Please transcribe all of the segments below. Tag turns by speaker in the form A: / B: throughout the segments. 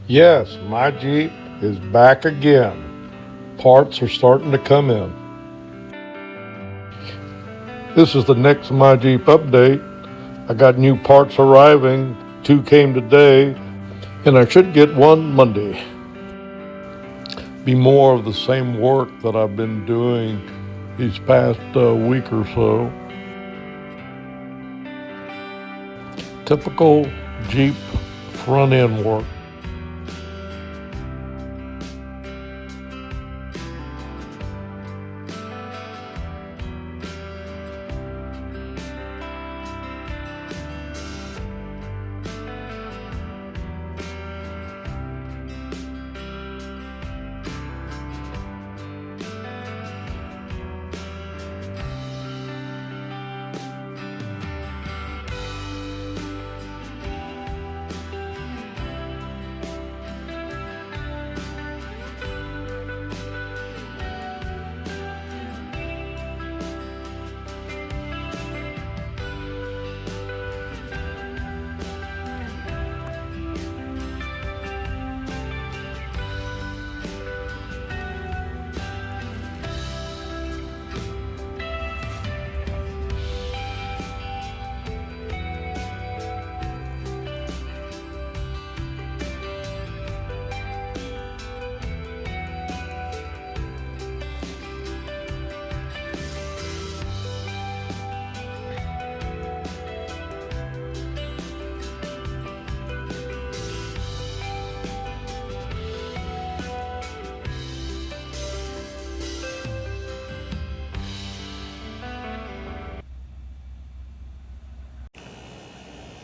A: Yes, my Jeep is back again. Parts are starting to come in. This is the next My Jeep update. I got new parts arriving. 2 came today, and I should get one Monday. Be more of the same work that I've been doing these past week or so. Typical Jeep front end work.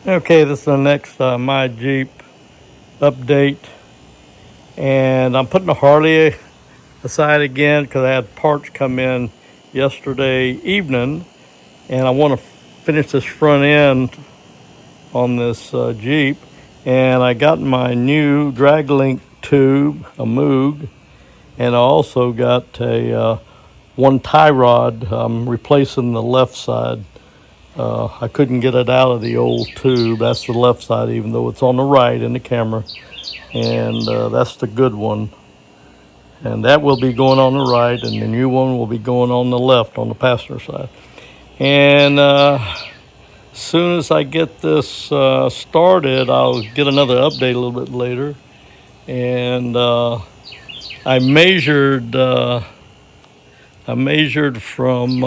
A: Okay, this is the next My Jeep update, and I'm putting the Harley aside again because I had parts come in yesterday evening, and I want to finish this front end on this Jeep. And I got my new drag link tube, a Moog, and I also got a one tie rod. I'm replacing the left side. I couldn't get it out of the old tube. That's the left side, even though it's on the right in the camera. And that's the good one. And that will be going on the right, and the new one will be going on the left on the passenger side. And as soon as I get this started, I'll get another update a little bit later. And I measured from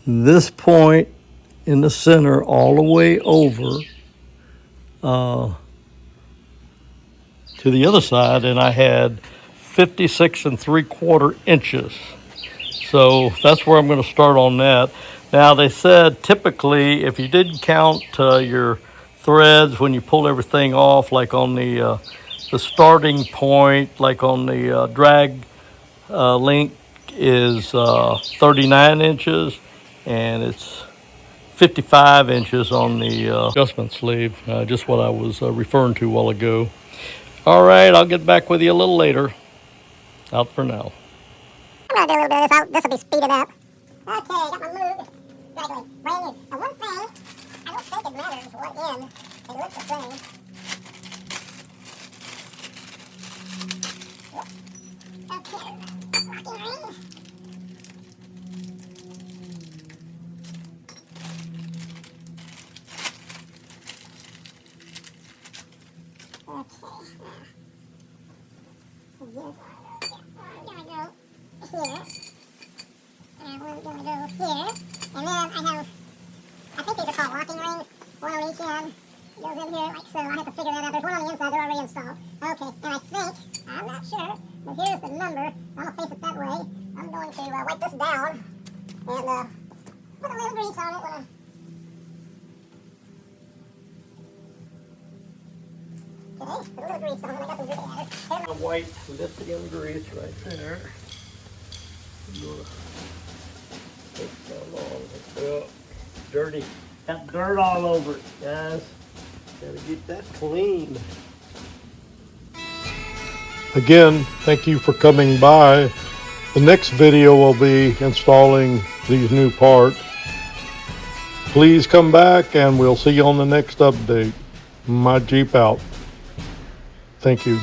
A: this point in the center all the way over to the other side, and I had 56 3/4 inches. So that's where I'm going to start on that. Now, they said typically if you didn't count your threads when you pull everything off, like on the starting point, like on the drag link is 39 inches, and it's 55 inches on the adjustment sleeve, just what I was referring to a while ago. All right, I'll get back with you a little later. Out for now.
B: I'm gonna do a little bit of this out. This will be speeded up. Okay, got my Moog. Exactly. Brand new. And one thing, I don't think it matters what end. It looks the same. Okay. Locking rings. Okay. We're gonna go here. And we're going to go here. And then I think these are called locking rings. One on each end goes in here like so. I have to figure that out. There's one on the inside, they're already installed. Okay, and I think, I'm not sure, but here's the number. So I'm going to face it that way. I'm going to wipe this down and put a little grease on it. Okay, put a little grease on it. I got some good added.
A: The white lithium grease right there. Dirty. Got dirt all over it, guys. Gotta get that clean. Again, thank you for coming by. The next video will be installing these new parts. Please come back and we'll see you on the next update. my Jeep out. Thank you.